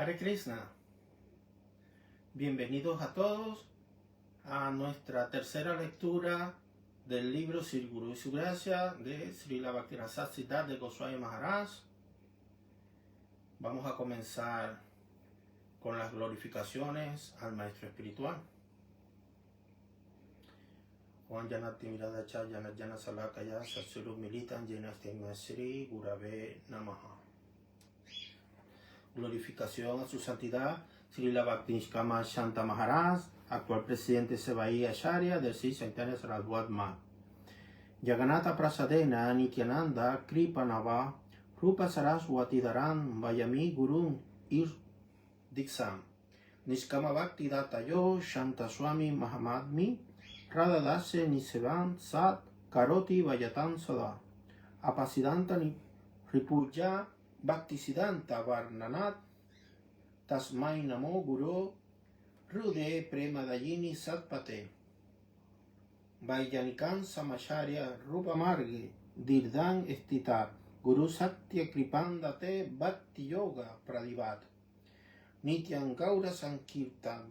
Hare Krishna, bienvenidos a todos a nuestra tercera lectura del libro Sri Guru y su Gracia de Srila Bhaktivinoda Siddhanta Goswami Maharaj. Vamos a comenzar con las glorificaciones al Maestro Espiritual. Juan Janati Mirada Chayana Jana Salakaya Satsuru Militan Jenastima Sri Gurave Namaha. Glorificación a su santidad Srila Bhakti-Niskama Shanta Maharaj, actual presidente Sevaí Acharya del Sri Chaitanya Saraswat Math. Jagannatha Prasadena Nityananda Kripanava Rupa Saraswati Dharan Vayami Gurun Ir Diksam Niskama Bhakti Datayo Shanta Swami Mahamadmi Radadase Nisevan Sat Karoti Vayatan Sada Apasidanta Ripuja Bhaktisiddhanta Varnanat Tasmai Namo Guru Rude Premadayini Satpate Vaijanikan Samacharya Rupa Marge Dirdan Estitat Guru Satya Kripandate Bhakti Yoga Pradivat Nityan Gaura Sankirtan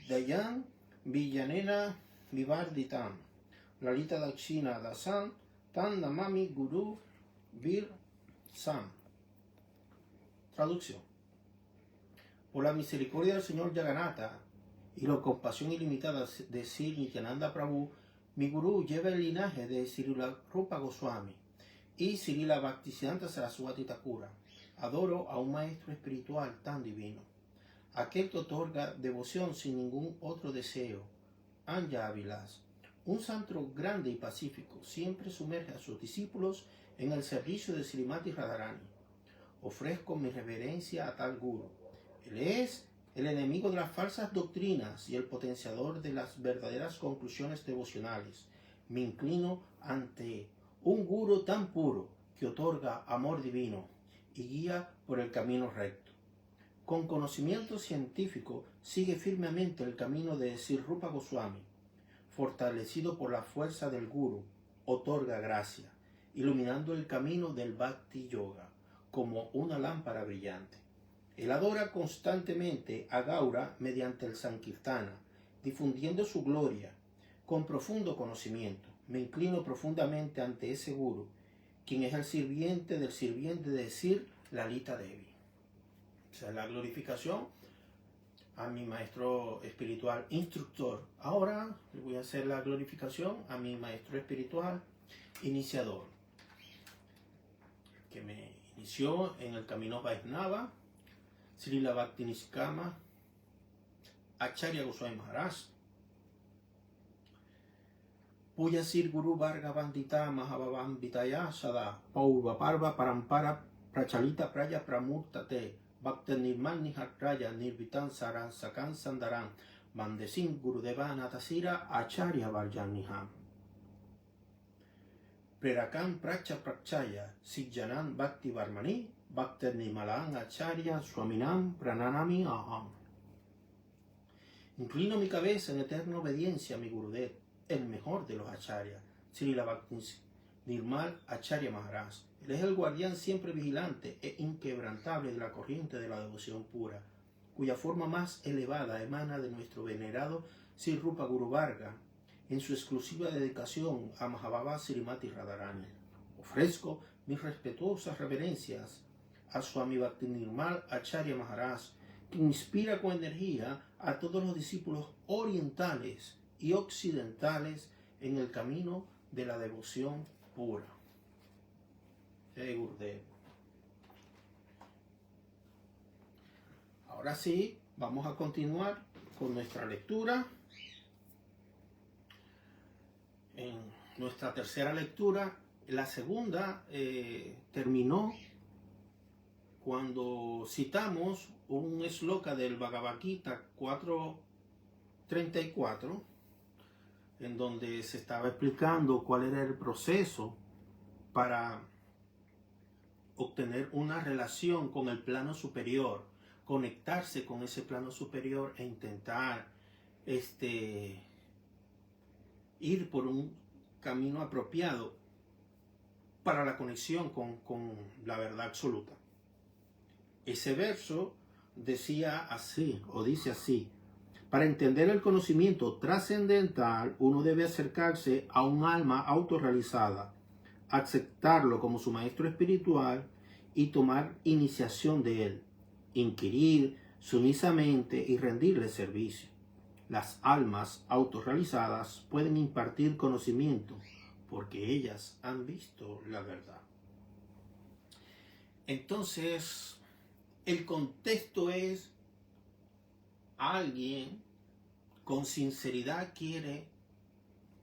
Dayan Villanena Vivarditam Lalita Dakshina Dasan Tan Namami Guru Vir Sam. Traducción. Por la misericordia del Señor Jagannatha y la compasión ilimitada de Sri Nityananda Prabhu, mi Gurú lleva el linaje de Srila Rupa Goswami y Srila Bhaktisiddhanta Saraswati Thakura. Adoro a un maestro espiritual tan divino, aquel que otorga devoción sin ningún otro deseo, Anja Avilas. Un santo grande y pacífico siempre sumerge a sus discípulos en el servicio de Srimati Radharani. Ofrezco mi reverencia a tal Guru. Él es el enemigo de las falsas doctrinas y el potenciador de las verdaderas conclusiones devocionales. Me inclino ante un Guru tan puro que otorga amor divino y guía por el camino recto. Con conocimiento científico sigue firmemente el camino de Sri Rupa Goswami. Fortalecido por la fuerza del Guru, otorga gracia, iluminando el camino del Bhakti Yoga como una lámpara brillante. Él adora constantemente a Gaura mediante el Sankirtana, difundiendo su gloria con profundo conocimiento. Me inclino profundamente ante ese Guru, quien es el sirviente del sirviente de Sri Lalita Devi. O sea, la glorificación a mi maestro espiritual instructor. Ahora le voy a hacer la glorificación a mi maestro espiritual iniciador, que me inició en el camino Vaishnava, Srila Bhakti-Niskama Acharya Goswami Maharaj. Puya Sir Guru Varga Bandita Mahabhavam Vitaya Sada Paurva Parva Parampara Prachalita Praya Pramurtate Bhakta Nirman Nihatraya Nirvitan Saran Sakan Sandaran Mandesin Gurudeva Natasira Acharya Varjaniham Prerakan Pracha Prachaya Sijjanan Bhakti Varmani Bhakta Nimalan Acharya Swaminam Prananami Aham. Inclino mi cabeza en eterna obediencia a mi Gurudev, el mejor de los Acharya, Srila Bhakti Nirmal Acharya Maharaj. Él es el guardián siempre vigilante e inquebrantable de la corriente de la devoción pura, cuya forma más elevada emana de nuestro venerado Sri Rupa Guru Varga, en su exclusiva dedicación a Mahabhava Srimati Radharani. Ofrezco mis respetuosas reverencias a Swami Bhakti Nirmal Acharya Maharaj, que inspira con energía a todos los discípulos orientales y occidentales en el camino de la devoción pura. Ahora sí, vamos a continuar con nuestra lectura. En nuestra tercera lectura, la segunda terminó cuando citamos un shloka del Bhagavad Gita 4.34, en donde se estaba explicando cuál era el proceso para obtener una relación con el plano superior, conectarse con ese plano superior e intentar ir por un camino apropiado para la conexión con la verdad absoluta. Ese verso decía así, o dice así: para entender el conocimiento trascendental, uno debe acercarse a un alma autorrealizada, aceptarlo como su maestro espiritual y tomar iniciación de él, inquirir sumisamente y rendirle servicio. Las almas autorrealizadas pueden impartir conocimiento porque ellas han visto la verdad. Entonces, el contexto es: alguien con sinceridad quiere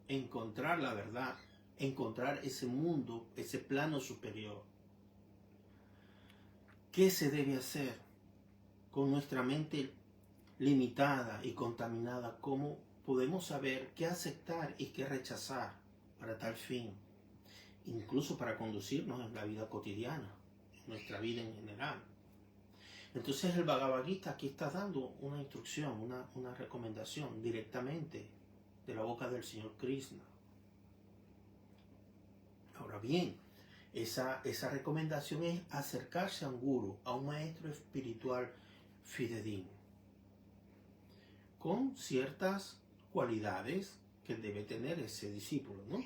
encontrar la verdad, encontrar ese mundo, ese plano superior. ¿Qué se debe hacer con nuestra mente limitada y contaminada? ¿Cómo podemos saber qué aceptar y qué rechazar para tal fin? Incluso para conducirnos en la vida cotidiana, en nuestra vida en general. Entonces el Bhagavad Gita aquí está dando una instrucción, una recomendación directamente de la boca del Señor Krishna. Ahora bien, esa recomendación es acercarse a un guru, a un maestro espiritual fidedigno, con ciertas cualidades que debe tener ese discípulo, ¿no?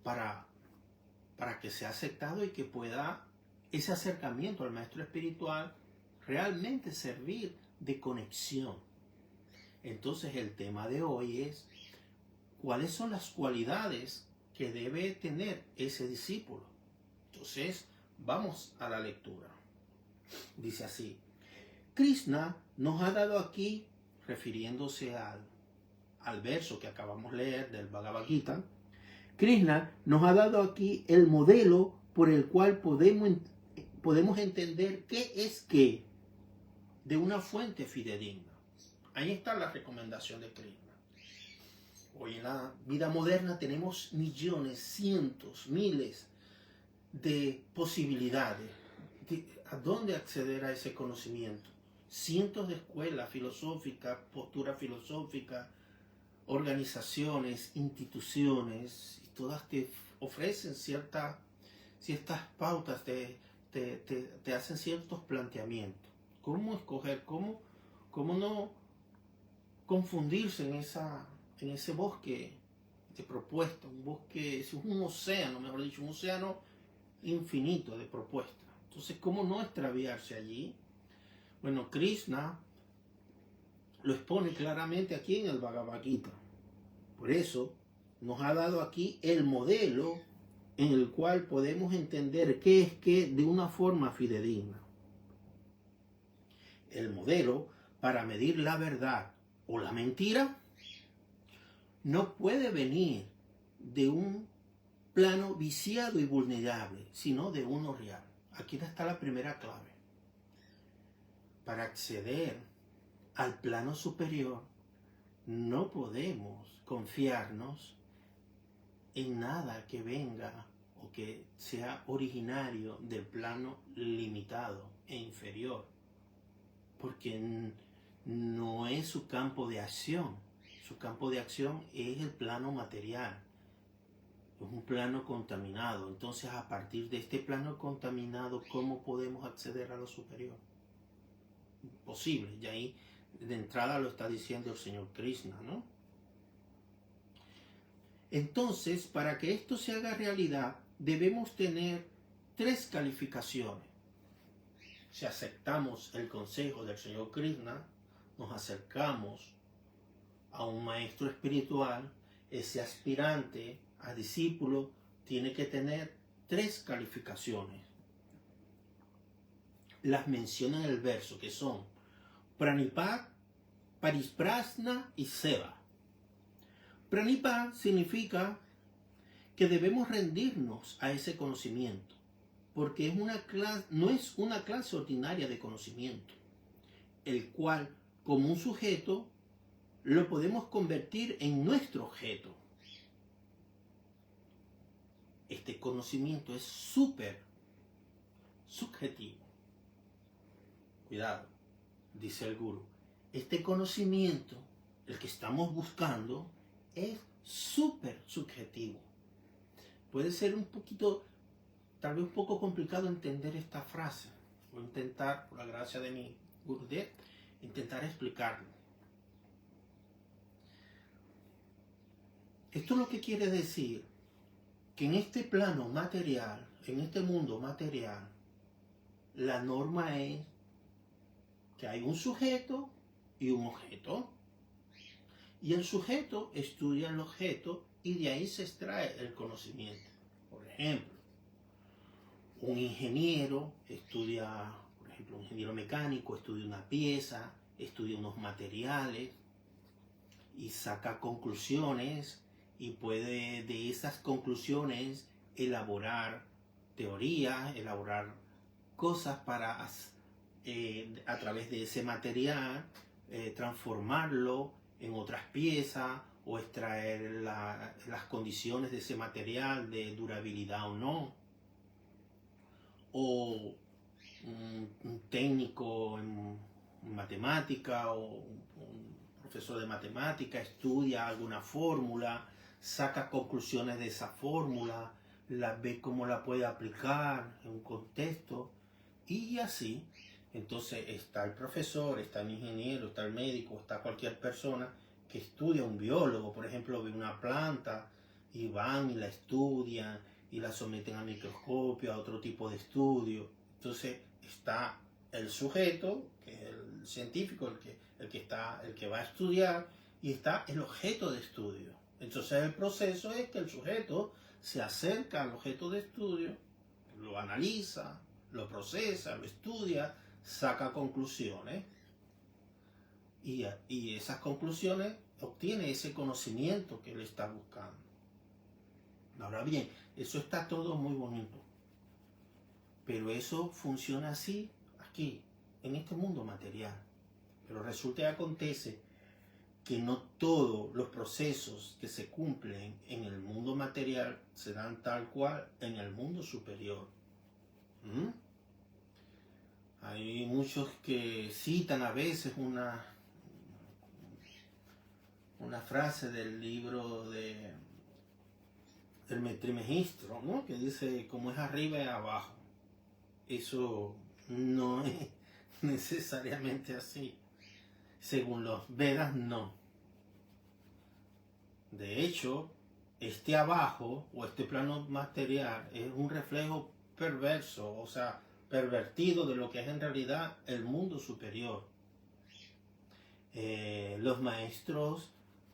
Para que sea aceptado y que pueda ese acercamiento al maestro espiritual realmente servir de conexión. Entonces el tema de hoy es: ¿cuáles son las cualidades que debe tener ese discípulo? Entonces vamos a la lectura. Dice así: Krishna nos ha dado aquí, refiriéndose al verso que acabamos de leer del Bhagavad Gita, Krishna nos ha dado aquí el modelo por el cual podemos entender qué es qué de una fuente fidedigna. Ahí está la recomendación de Krishna. Hoy en la vida moderna tenemos millones, cientos, miles de posibilidades de a dónde acceder a ese conocimiento. Cientos de escuelas filosóficas, posturas filosóficas, organizaciones, instituciones, y todas te ofrecen ciertas pautas, te hacen ciertos planteamientos. ¿Cómo escoger? ¿Cómo no confundirse en ese bosque de propuestas? Un bosque, es un océano, mejor dicho, un océano infinito de propuestas. Entonces, ¿cómo no extraviarse allí? Bueno, Krishna lo expone claramente aquí en el Bhagavad Gita. Por eso nos ha dado aquí el modelo en el cual podemos entender qué es qué de una forma fidedigna. El modelo para medir la verdad o la mentira no puede venir de un plano viciado y vulnerable, sino de uno real. Aquí está la primera clave. Para acceder al plano superior, no podemos confiarnos en nada que venga o que sea originario del plano limitado e inferior, porque no es su campo de acción. Su campo de acción es el plano material, es un plano contaminado. Entonces, a partir de este plano contaminado, ¿cómo podemos acceder a lo superior? Imposible. Y ahí de entrada lo está diciendo el Señor Krishna, ¿no? Entonces, para que esto se haga realidad, debemos tener 3 calificaciones. Si aceptamos el consejo del Señor Krishna, nos acercamos a un maestro espiritual. Ese aspirante a discípulo tiene que tener 3 calificaciones. Las menciona en el verso, que son Pranipad, Parisprasna y Seva. Pranipad significa que debemos rendirnos a ese conocimiento, porque no es una clase ordinaria de conocimiento, el cual, como un sujeto, lo podemos convertir en nuestro objeto. Este conocimiento es súper subjetivo. Cuidado, dice el gurú. Este conocimiento, el que estamos buscando, es súper subjetivo. Puede ser tal vez un poco complicado entender esta frase. Voy a intentar, por la gracia de mi Gurudev, intentar explicarlo. Esto lo que quiere decir que en este plano material, en este mundo material, la norma es que hay un sujeto y un objeto. Y el sujeto estudia el objeto y de ahí se extrae el conocimiento. Por ejemplo, un ingeniero estudia, por ejemplo, un ingeniero mecánico estudia una pieza, estudia unos materiales y saca conclusiones y puede de esas conclusiones elaborar teorías, elaborar cosas para a través de ese material transformarlo en otras piezas o extraer las condiciones de ese material de durabilidad o no. O un técnico en matemática o un profesor de matemática estudia alguna fórmula, saca conclusiones de esa fórmula, la ve cómo la puede aplicar en un contexto y así. Entonces está el profesor, está el ingeniero, está el médico, está cualquier persona que estudia, un biólogo, por ejemplo, ve una planta y van y la estudian y la someten al microscopio, a otro tipo de estudio. Entonces está el sujeto, que es el científico, el que va a estudiar, y está el objeto de estudio. Entonces el proceso es que el sujeto se acerca al objeto de estudio, lo analiza, lo procesa, lo estudia, saca conclusiones y esas conclusiones obtiene ese conocimiento que él está buscando. Ahora bien, eso está todo muy bonito, pero eso funciona así aquí, en este mundo material. Pero resulta y acontece que no todos los procesos que se cumplen en el mundo material se dan tal cual en el mundo superior. Hay muchos que citan a veces una frase del libro del Trimegistro, ¿no? Que dice, como es arriba es abajo. Eso no es necesariamente así. Según los Vedas, no. De hecho, este abajo o este plano material es un reflejo perverso, o sea, pervertido de lo que es en realidad el mundo superior. Los maestros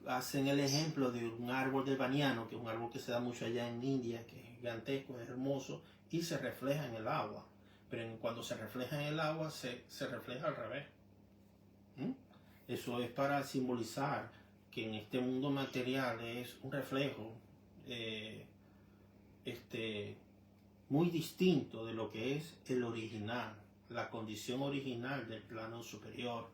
hacen el ejemplo de un árbol de baniano, que es un árbol que se da mucho allá en India, que es gigantesco, es hermoso y se refleja en el agua. Pero cuando se refleja en el agua, se refleja al revés. Eso es para simbolizar que en este mundo material es un reflejo muy distinto de lo que es el original, la condición original del plano superior.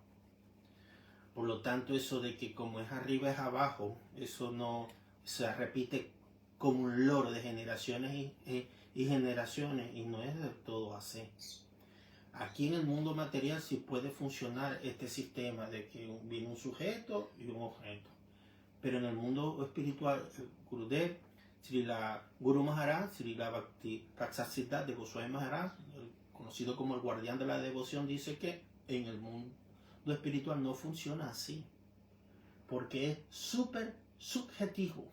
Por lo tanto, eso de que como es arriba es abajo, eso no se repite como un loro de generaciones y generaciones, y no es del todo así. Aquí en el mundo material sí puede funcionar este sistema de que viene un sujeto y un objeto. Pero en el mundo espiritual, Gurudev, Srila Guru Maharaj, Srila Bhakti Praksasiddhanta de Goswami Maharaj, conocido como el guardián de la devoción, dice que en el mundo espiritual no funciona así, porque es súper subjetivo.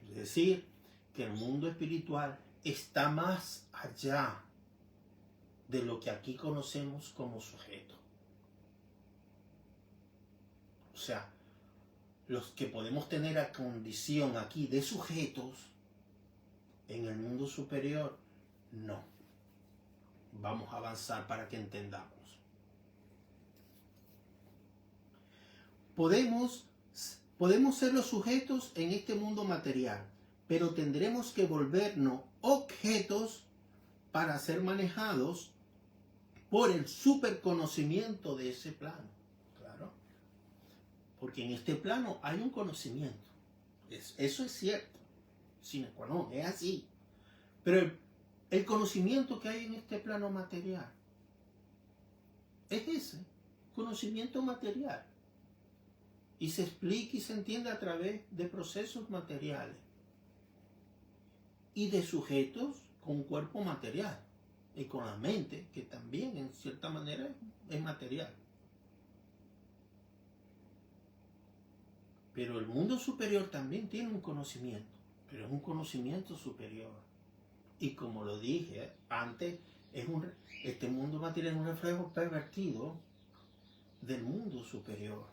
Es decir, que el mundo espiritual está más allá de lo que aquí conocemos como sujeto. O sea, los que podemos tener a condición aquí de sujetos, en el mundo superior, no. Vamos a avanzar para que entendamos. Podemos ser los sujetos en este mundo material, pero tendremos que volvernos objetos para ser manejados por el superconocimiento de ese plano. Claro. Porque en este plano hay un conocimiento. Eso es cierto. Sine qua non, es así. Pero el conocimiento que hay en este plano material es ese, conocimiento material. Y se explica y se entiende a través de procesos materiales y de sujetos con un cuerpo material. y con la mente, que también en cierta manera es material. Pero el mundo superior también tiene un conocimiento, pero es un conocimiento superior. Y como lo dije antes, este mundo material es un reflejo pervertido del mundo superior.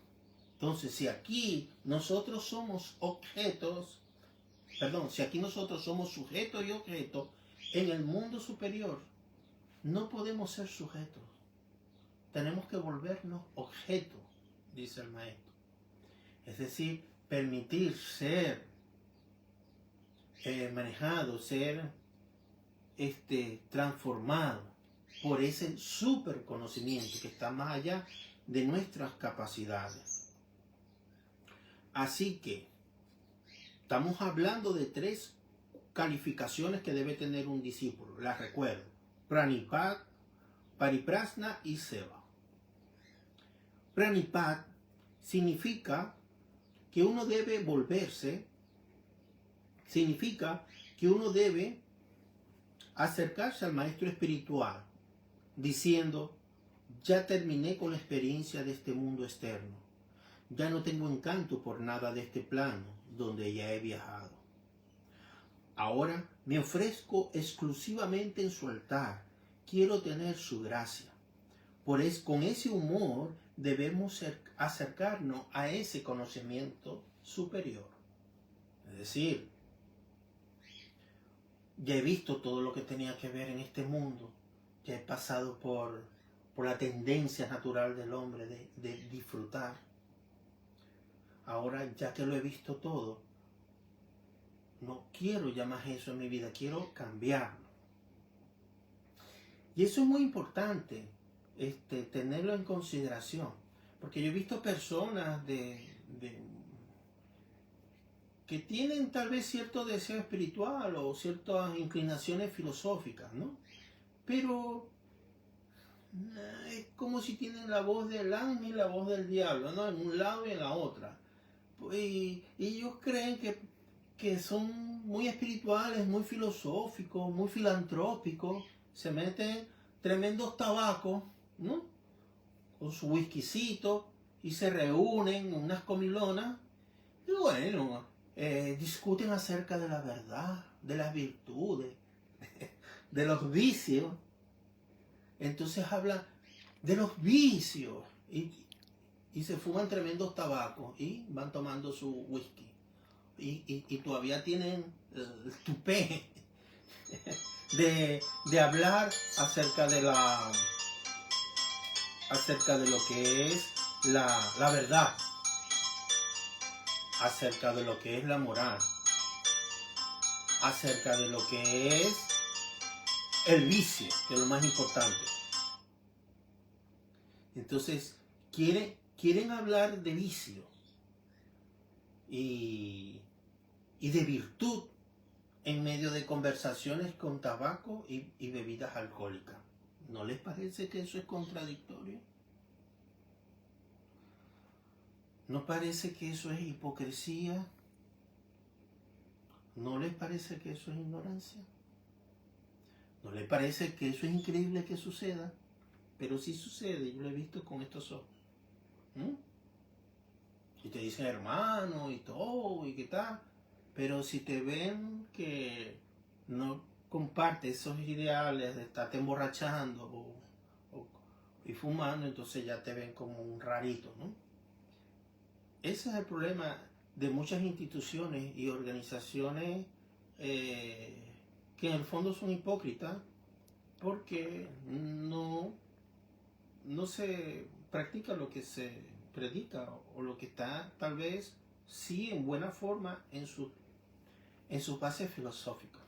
Entonces, si aquí nosotros somos si aquí nosotros somos sujetos y objetos, en el mundo superior no podemos ser sujetos. Tenemos que volvernos objetos, dice el maestro. Es decir, permitir ser manejado, ser transformado por ese super conocimiento que está más allá de nuestras capacidades. Así que estamos hablando de 3 calificaciones que debe tener un discípulo. Las recuerdo: Pranipat, Pariprasna y Seva. Pranipat significa que uno debe volverse, significa que uno debe acercarse al maestro espiritual diciendo: ya terminé con la experiencia de este mundo externo, ya no tengo encanto por nada de este plano donde ya he viajado. Ahora me ofrezco exclusivamente en su altar, quiero tener su gracia. Con ese humor debemos acercarnos a ese conocimiento superior. Es decir, ya he visto todo lo que tenía que ver en este mundo, ya he pasado por la tendencia natural del hombre de disfrutar. Ahora, ya que lo he visto todo, no quiero ya más eso en mi vida, quiero cambiarlo. Y eso es muy importante, tenerlo en consideración, porque yo he visto personas que tienen tal vez cierto deseo espiritual o ciertas inclinaciones filosóficas, ¿no? Pero es como si tienen la voz del ángel y la voz del diablo, ¿no? En un lado y en la otra. Y ellos creen que son muy espirituales, muy filosóficos, muy filantrópicos. Se meten tremendos tabacos, ¿no? Con su whiskycito y se reúnen en unas comilonas y bueno, discuten acerca de la verdad, de las virtudes, de los vicios. Entonces hablan de los vicios y se fuman tremendos tabacos y van tomando su whisky. Y todavía tienen el tupé de hablar acerca de lo que es la verdad, acerca de lo que es la moral, acerca de lo que es el vicio, que es lo más importante. Entonces, quieren hablar de vicio y de virtud en medio de conversaciones con tabaco y bebidas alcohólicas. ¿No les parece que eso es contradictorio? ¿No parece que eso es hipocresía? ¿No les parece que eso es ignorancia? ¿No les parece que eso es increíble que suceda? Pero sí sucede, yo lo he visto con estos ojos. Y te dicen hermano y todo y qué tal, pero si te ven que no comparte esos ideales de estarte emborrachando y fumando, entonces ya te ven como un rarito, ¿no? Ese es el problema de muchas instituciones y organizaciones que en el fondo son hipócritas porque no se practica lo que se predica o lo que está tal vez sí en buena forma en sus bases filosóficas.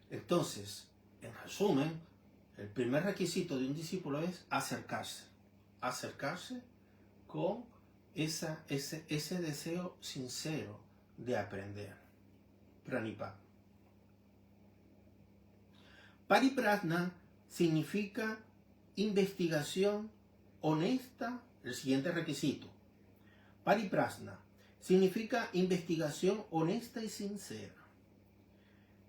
Entonces, en resumen, el primer requisito de un discípulo es acercarse con ese deseo sincero de aprender. Pranipat. Pariprasna significa investigación honesta. El siguiente requisito. Pariprasna significa investigación honesta y sincera.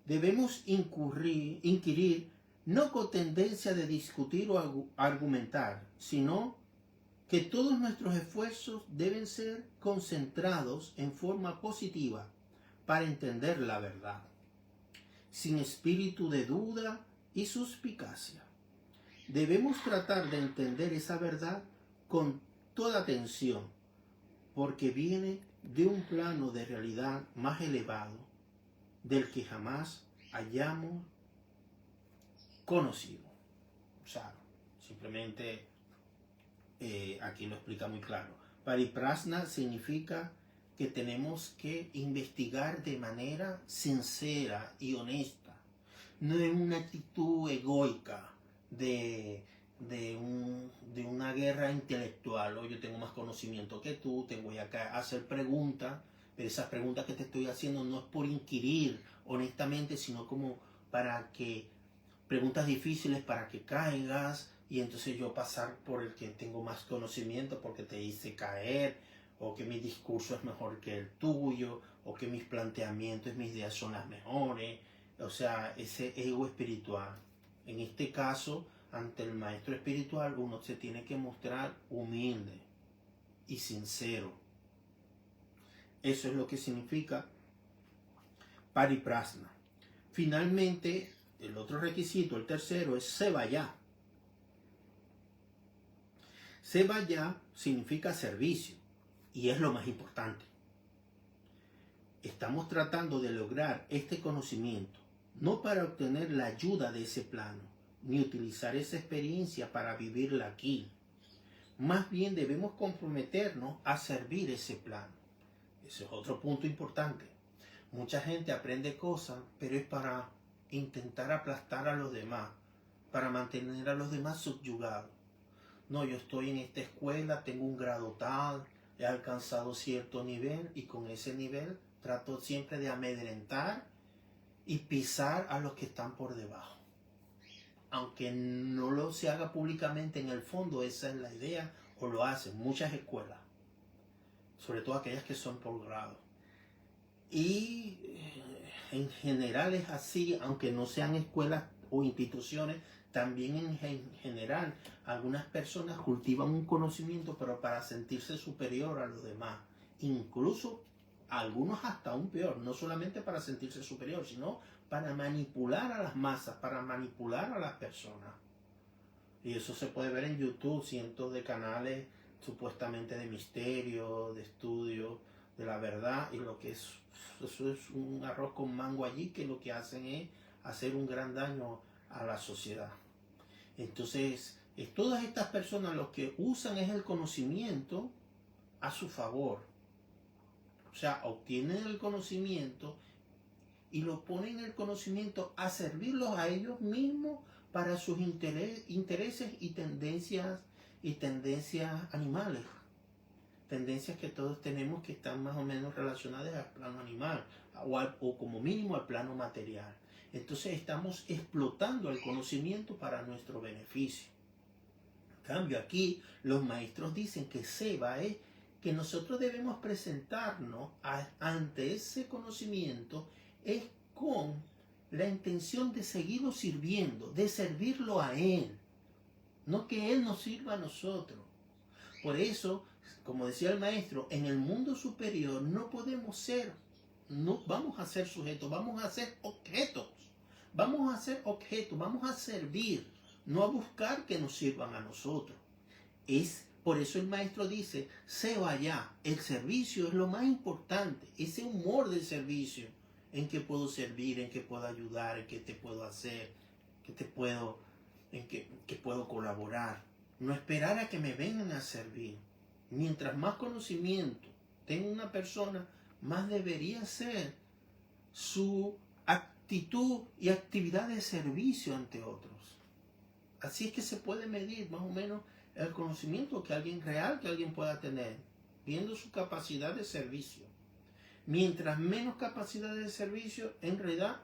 Debemos inquirir no con tendencia de discutir o argumentar, sino que todos nuestros esfuerzos deben ser concentrados en forma positiva para entender la verdad, sin espíritu de duda y suspicacia. Debemos tratar de entender esa verdad con toda atención, porque viene de un plano de realidad más elevado del que jamás hayamos conocido. O sea, simplemente aquí lo explica muy claro. Pariprasna significa que tenemos que investigar de manera sincera y honesta, no en una actitud egoica de una guerra intelectual. O yo tengo más conocimiento que tú, te voy a hacer preguntas, pero esas preguntas que te estoy haciendo no es por inquirir honestamente, sino como para que preguntas difíciles para que caigas y entonces yo pasar por el que tengo más conocimiento porque te hice caer, o que mi discurso es mejor que el tuyo, o que mis planteamientos, mis ideas son las mejores. O sea, ese ego espiritual. En este caso, ante el maestro espiritual, uno se tiene que mostrar humilde y sincero. Eso es lo que significa pariprasna. Finalmente, el otro requisito, el tercero, es sevaya. Sevaya significa servicio y es lo más importante. Estamos tratando de lograr este conocimiento, no para obtener la ayuda de ese plano, ni utilizar esa experiencia para vivirla aquí. Más bien debemos comprometernos a servir ese plano. Ese es otro punto importante. Mucha gente aprende cosas, pero es para intentar aplastar a los demás, para mantener a los demás subyugados. No, yo estoy en esta escuela, tengo un grado tal, he alcanzado cierto nivel y con ese nivel trato siempre de amedrentar y pisar a los que están por debajo. Aunque no lo se haga públicamente, en el fondo esa es la idea, o lo hacen muchas escuelas, sobre todo aquellas que son por grado. Y en general es así, aunque no sean escuelas o instituciones, también en general algunas personas cultivan un conocimiento pero para sentirse superior a los demás. Incluso algunos hasta aún peor, no solamente para sentirse superior, sino para manipular a las masas, para manipular a las personas. Y eso se puede ver en YouTube, cientos de canales supuestamente de misterio, de estudio de la verdad, y lo que es, eso es un arroz con mango allí, que lo que hacen es hacer un gran daño a la sociedad. Entonces, todas estas personas lo que usan es el conocimiento a su favor. O sea, obtienen el conocimiento y lo ponen el conocimiento a servirlos a ellos mismos para sus intereses y tendencias animales. Tendencias que todos tenemos que están más o menos relacionadas al plano animal o como mínimo al plano material. Entonces estamos explotando el conocimiento para nuestro beneficio. En cambio, aquí los maestros dicen que seva es que nosotros debemos presentarnos ante ese conocimiento es con la intención de seguirlo sirviendo, de servirlo a Él, no que Él nos sirva a nosotros. Por eso, como decía el maestro, en el mundo superior no podemos ser, no vamos a ser sujetos, vamos a ser objetos. Vamos a ser objetos, vamos a servir, no a buscar que nos sirvan a nosotros. Por eso el maestro dice, sevaya, el servicio es lo más importante, ese humor del servicio, en que puedo servir, en que puedo ayudar, en que te puedo hacer, en que puedo colaborar. No esperar a que me vengan a servir. Mientras más conocimiento tenga una persona, más debería ser su actitud y actividad de servicio ante otros. Así es que se puede medir más o menos el conocimiento que alguien pueda tener, viendo su capacidad de servicio. Mientras menos capacidad de servicio, en realidad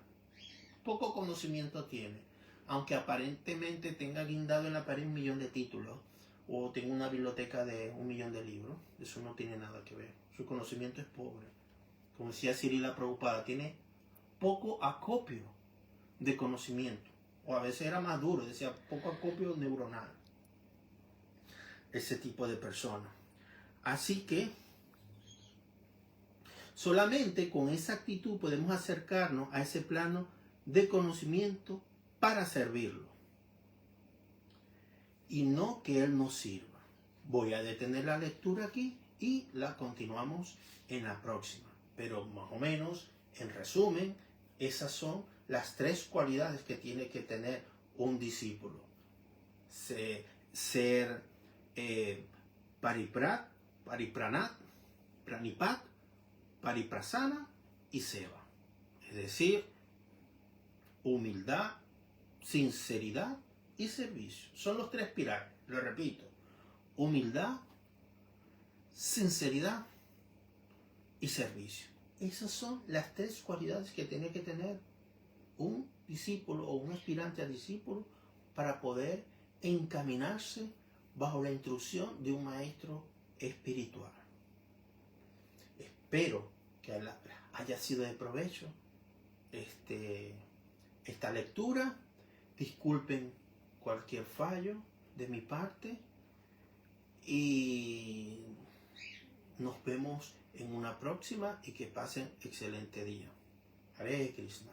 poco conocimiento tiene. Aunque aparentemente tenga guindado en la pared 1 millón de títulos o tenga una biblioteca de 1 millón de libros, eso no tiene nada que ver. Su conocimiento es pobre. Como decía Srila Prabhupada, tiene poco acopio de conocimiento. o a veces era más duro, decía poco acopio neuronal. Ese tipo de persona. Así que solamente con esa actitud podemos acercarnos a ese plano de conocimiento para servirlo. Y no que Él nos sirva. Voy a detener la lectura aquí y la continuamos en la próxima. Pero más o menos, en resumen, esas son las 3 cualidades que tiene que tener un discípulo. Ser paripranat, pranipat, pariprasana y seva. Es decir, humildad, sinceridad y servicio. Son los 3 pilares, lo repito. Humildad, sinceridad y servicio. Esas son las 3 cualidades que tiene que tener un discípulo o un aspirante a discípulo para poder encaminarse bajo la instrucción de un maestro espiritual. Espero que haya sido de provecho esta lectura. Disculpen cualquier fallo de mi parte y nos vemos en una próxima y que pasen excelente día. Hare Krishna.